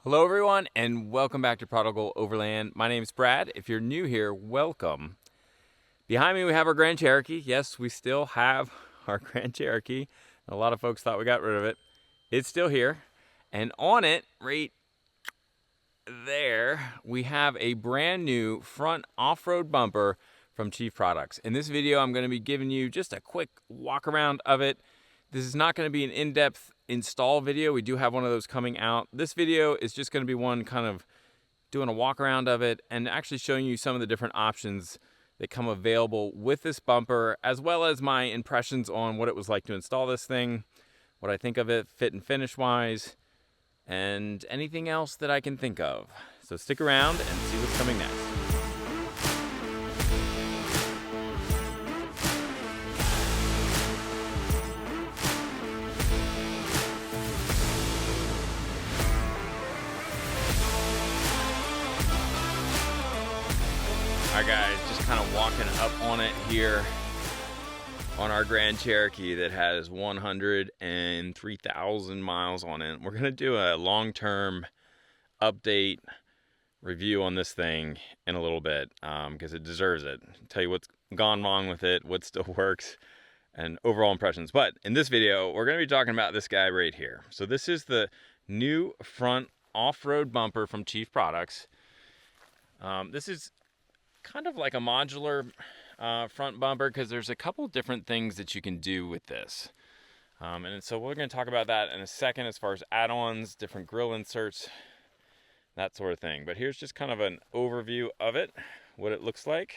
Hello everyone and welcome back to Prodigal Overland. My name is Brad. If you're new here, welcome. Behind me we have our Grand Cherokee. Yes, we still have our Grand Cherokee. A lot of folks thought we got rid of it. It's still here. And on it, right there, we have a brand new front off-road bumper from Chief Products. In this video, I'm going to be giving you just a quick walk around of it. This is not going to be an in-depth install video. We do have one of those coming out. This video is just going to be one kind of doing a walk around of it and actually showing you some of the different options that come available with this bumper, as well as my impressions on what it was like to install this thing, what I think of it fit and finish wise, and anything else that I can think of. So stick around and see what's coming next. Alright guys, just kind of walking up on it here on our Grand Cherokee that has 103,000 miles on it. We're going to do a long-term update review on this thing in a little bit because it deserves it. I'll tell you what's gone wrong with it, what still works, and overall impressions. But in this video, we're going to be talking about this guy right here. So this is the new front off-road bumper from Chief Products. This is kind of like a modular front bumper because there's a couple different things that you can do with this. And so we're going to talk about that in a second as far as add-ons, different grill inserts, that sort of thing. But here's just kind of an overview of it, what it looks like.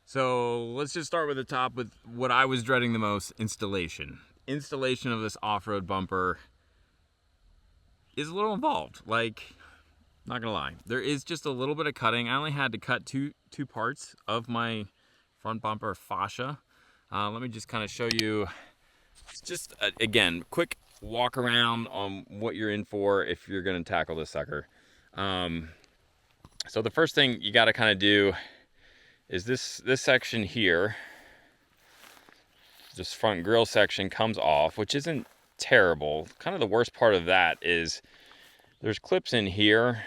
So let's just start with the top with what I was dreading the most, installation. Installation of this off-road bumper is a little involved. Like, not gonna lie, there is just a little bit of cutting. I only had to cut two parts of my front bumper fascia. Let me just kind of show you, just again, quick walk around on what you're in for if you're gonna tackle this sucker. So the first thing you gotta kind of do is this section here, this front grille section comes off, which isn't terrible. Kind of the worst part of that is there's clips in here,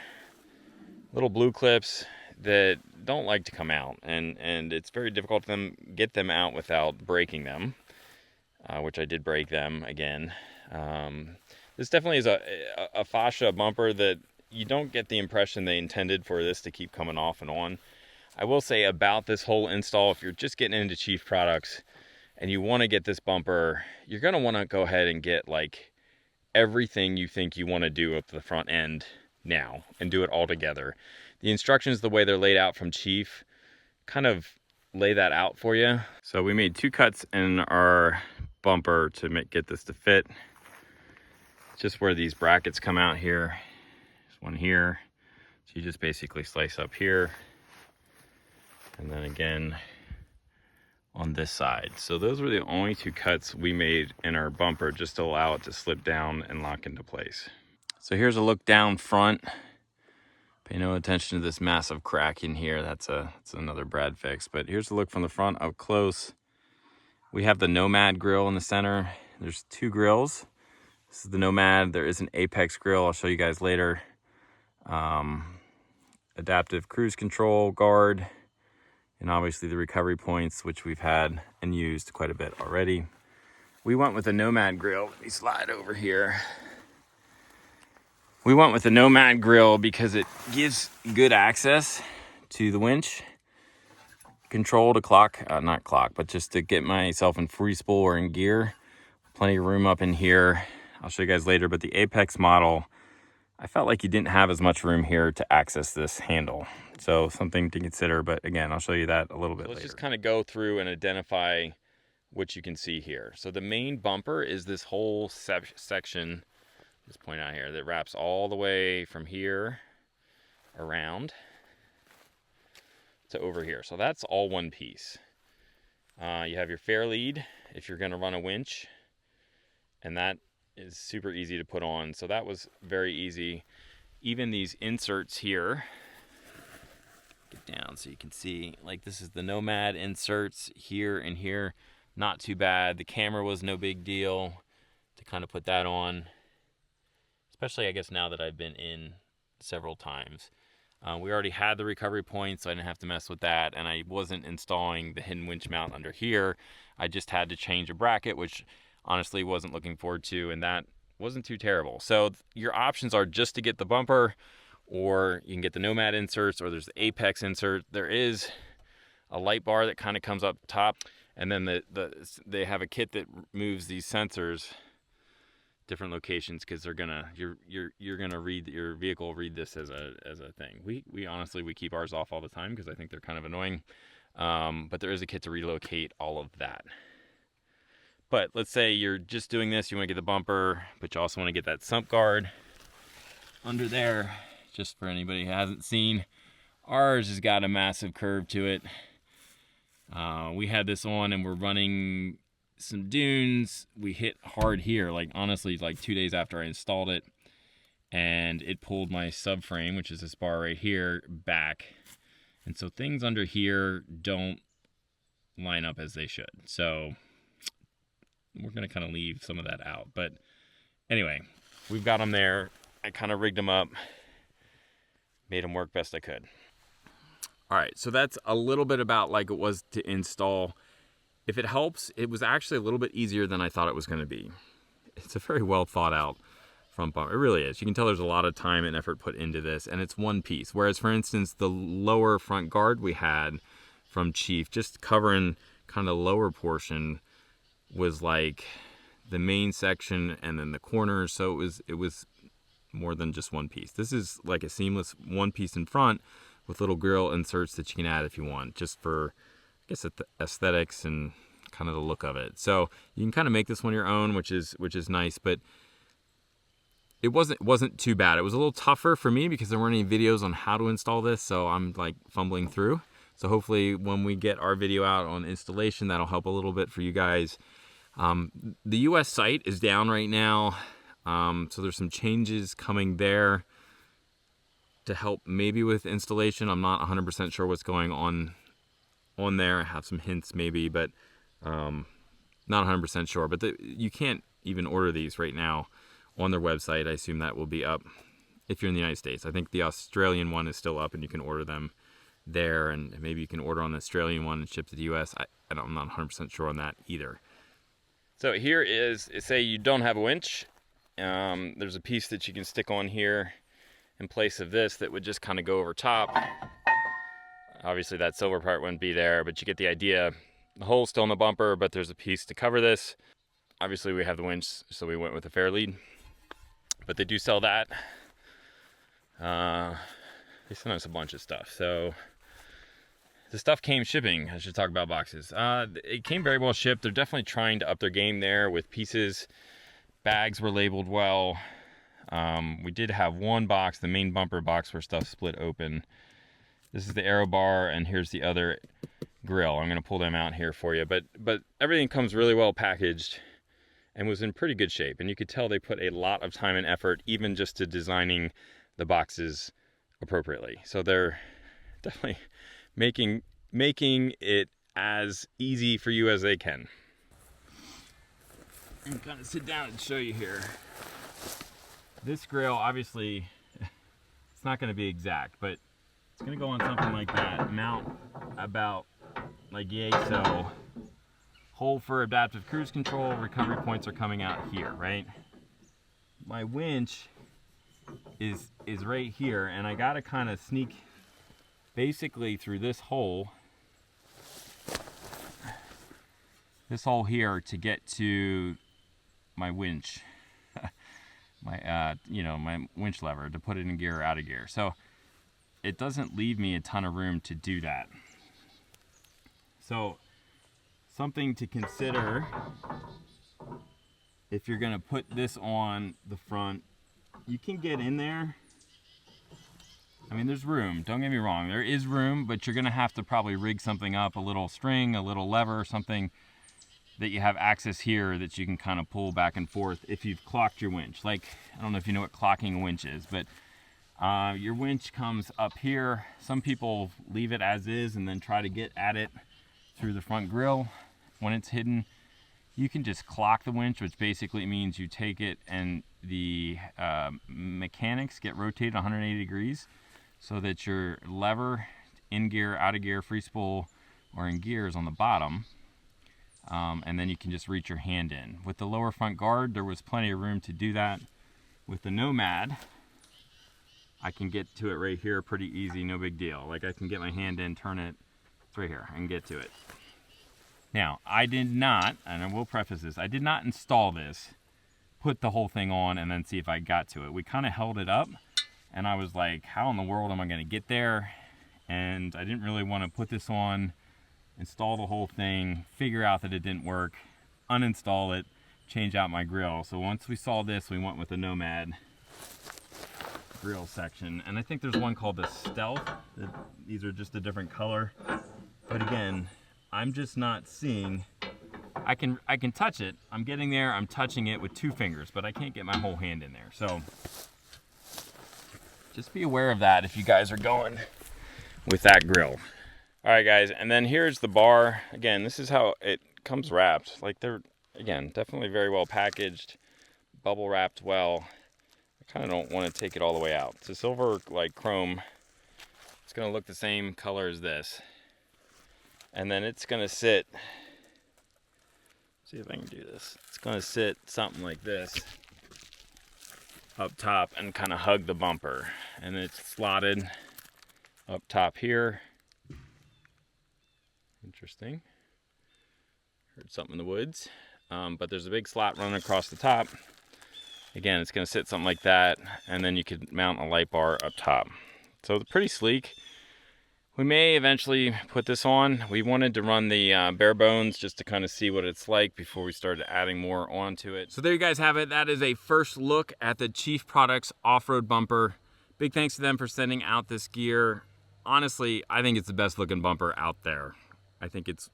little blue clips that don't like to come out, and it's very difficult to get them out without breaking them, which I did break them again. This definitely is a fascia bumper that you don't get the impression they intended for this to keep coming off and on. I will say about this whole install, if you're just getting into Chief Products and you want to get this bumper, you're going to want to go ahead and get like everything you think you want to do up the front end now and do it all together. The instructions, the way they're laid out from Chief, kind of lay that out for you. So we made two cuts in our bumper to get this to fit. Just where these brackets come out here. There's one here. So you just basically slice up here. And then again on this side. So those were the only two cuts we made in our bumper just to allow it to slip down and lock into place. So here's a look down front. Pay no attention to this massive crack in here. That's another Brad fix. But here's a look from the front up close. We have the Nomad grill in the center. There's two grills. This is the Nomad. There is an Apex grill. I'll show you guys later. Adaptive cruise control guard. And obviously the recovery points, which we've had and used quite a bit already. We went with a Nomad grill. Let me slide over here. We went with the Nomad grill because it gives good access to the winch. Control to clock, not clock, but just to get myself in free spool or in gear. Plenty of room up in here. I'll show you guys later, but the Apex model, I felt like you didn't have as much room here to access this handle. So something to consider, but again, I'll show you that a little bit later. Let's just kind of go through and identify what you can see here. So the main bumper is this whole section, just point out here, that wraps all the way from here around to over here. So that's all one piece. You have your fair lead if you're gonna run a winch, and that is super easy to put on. So that was very easy. Even these inserts here, get down so you can see, like this is the Nomad inserts here and here. Not too bad. The camera was no big deal to kind of put that on. especially I guess now that I've been in several times. We already had the recovery point, so I didn't have to mess with that, and I wasn't installing the hidden winch mount under here. I just had to change a bracket, which honestly wasn't looking forward to, and that wasn't too terrible. So your options are just to get the bumper, or you can get the Nomad inserts, or there's the Apex insert. There is a light bar that kind of comes up top, and then they have a kit that moves these sensors different locations, because they're gonna you're gonna read your vehicle read this as a thing. We honestly keep ours off all the time because I think they're kind of annoying, but there is a kit to relocate all of that. But let's say you're just doing this, you want to get the bumper, but you also want to get that sump guard under there. Just for anybody who hasn't seen, ours has got a massive curve to it. We had this on and we're running some dunes. We hit hard here, like honestly, like 2 days after I installed it, and it pulled my subframe, which is this bar right here, back. And so things under here don't line up as they should. So we're gonna kind of leave some of that out. But anyway, we've got them there. I kind of rigged them up, made them work best I could. All right, so that's a little bit about like it was to install. If it helps, it was actually a little bit easier than I thought it was going to be. It's a very well thought out front bumper. It really is. You can tell there's a lot of time and effort put into this, and it's one piece. Whereas, for instance, the lower front guard we had from Chief, just covering kind of the lower portion, was like the main section and then the corners. So it was more than just one piece. This is like a seamless one piece in front with little grill inserts that you can add if you want, just for, I guess, aesthetics and kind of the look of it. So you can kind of make this one your own, which is nice, but it wasn't too bad. It was a little tougher for me because there weren't any videos on how to install this, so I'm like fumbling through. So hopefully when we get our video out on installation, that'll help a little bit for you guys. The US site is down right now, so there's some changes coming there to help maybe with installation. I'm not 100% sure what's going on there. I have some hints maybe, but not 100% sure. But you can't even order these right now on their website. I assume that will be up if you're in the United States. I think the Australian one is still up and you can order them there, and maybe you can order on the Australian one and ship to the US. I'm not 100% sure on that either. So here is, say you don't have a winch, there's a piece that you can stick on here in place of this that would just kind of go over top. Obviously that silver part wouldn't be there, but you get the idea. The hole's still in the bumper, but there's a piece to cover this. Obviously we have the winch, so we went with a fair lead, but they do sell that. They sent us a bunch of stuff. So the stuff came shipping. I should talk about boxes. It came very well shipped. They're definitely trying to up their game there with pieces. Bags were labeled well. We did have one box, the main bumper box, where stuff split open. This is the aero bar, and here's the other grill. I'm going to pull them out here for you. But everything comes really well packaged and was in pretty good shape. And you could tell they put a lot of time and effort, even just to designing the boxes appropriately. So they're definitely making it as easy for you as they can. I'm going to sit down and show you here. This grill, obviously, it's not going to be exact, but it's going to go on something like that. Mount about like yay so. Hole for adaptive cruise control. Recovery points are coming out here, right? My winch is right here, and I got to kind of sneak basically through this hole here to get to my winch. My winch lever to put it in gear or out of gear. So it doesn't leave me a ton of room to do that. So something to consider if you're gonna put this on the front, you can get in there. I mean, there's room, don't get me wrong, there is room, but you're gonna have to probably rig something up, a little string, a little lever, something that you have access here that you can kind of pull back and forth if you've clocked your winch. Like, I don't know if you know what clocking a winch is, but your winch comes up here. Some people leave it as is and then try to get at it through the front grille. When it's hidden, you can just clock the winch, which basically means you take it and the mechanics get rotated 180 degrees so that your lever, in gear, out of gear, free spool, or in gear is on the bottom. And then you can just reach your hand in. With the lower front guard, there was plenty of room to do that. With the Nomad, I can get to it right here pretty easy, no big deal. Like I can get my hand in, turn it, it's right here, I can get to it. Now, I did not, and I will preface this, I did not install this, put the whole thing on, and then see if I got to it. We kind of held it up, and I was like, how in the world am I gonna get there? And I didn't really want to put this on, install the whole thing, figure out that it didn't work, uninstall it, change out my grill. So once we saw this, we went with the Nomad grill section. And I think there's one called the Stealth. These are just a different color. But again, I'm just not seeing, I can touch it. I'm getting there, I'm touching it with 2 fingers, but I can't get my whole hand in there. So just be aware of that if you guys are going with that grill. All right guys, and then here's the bar. Again, this is how it comes wrapped. Like they're, again, definitely very well packaged, bubble wrapped well. I kind of don't want to take it all the way out. It's a silver like chrome. It's gonna look the same color as this. And then it's gonna sit, see if I can do this. It's gonna sit something like this up top and kind of hug the bumper. And it's slotted up top here. Interesting. Heard something in the woods. But there's a big slot running across the top. Again, it's going to sit something like that, and then you could mount a light bar up top. So it's pretty sleek. We may eventually put this on. We wanted to run the bare bones just to kind of see what it's like before we started adding more onto it. So there you guys have it. That is a first look at the Chief Products off-road bumper. Big thanks to them for sending out this gear. Honestly, I think it's the best looking bumper out there. I think it's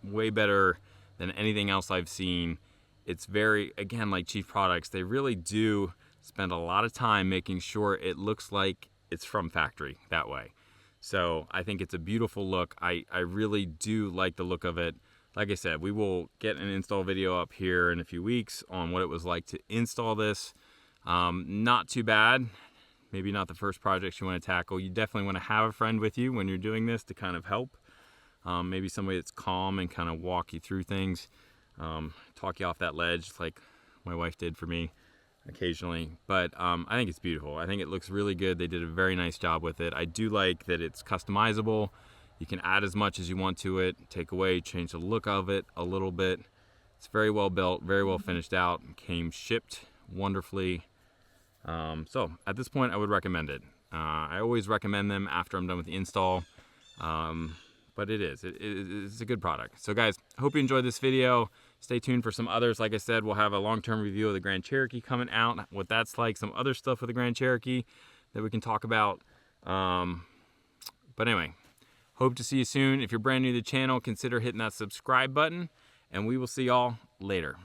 way better than anything else I've seen. It's very, again, like Chief Products, they really do spend a lot of time making sure it looks like it's from factory that way. So I think it's a beautiful look. I really do like the look of it. Like I said, we will get an install video up here in a few weeks on what it was like to install this. Not too bad. Maybe not the first projects you want to tackle. You definitely want to have a friend with you when you're doing this to kind of help. Maybe somebody that's calm and kind of walk you through things. Talk you off that ledge like my wife did for me occasionally. But I think it's beautiful. I think it looks really good. They did a very nice job with it. I do like that it's customizable. You can add as much as you want to it, take away, change the look of it a little bit. It's very well built, very well finished out, came shipped wonderfully. So at this point I would recommend it. I always recommend them after I'm done with the install. But it's a good product. So guys, hope you enjoyed this video. Stay tuned for some others. Like I said, we'll have a long-term review of the Grand Cherokee coming out, what that's like, some other stuff with the Grand Cherokee that we can talk about. But anyway, hope to see you soon. If you're brand new to the channel, consider hitting that subscribe button, and we will see y'all later.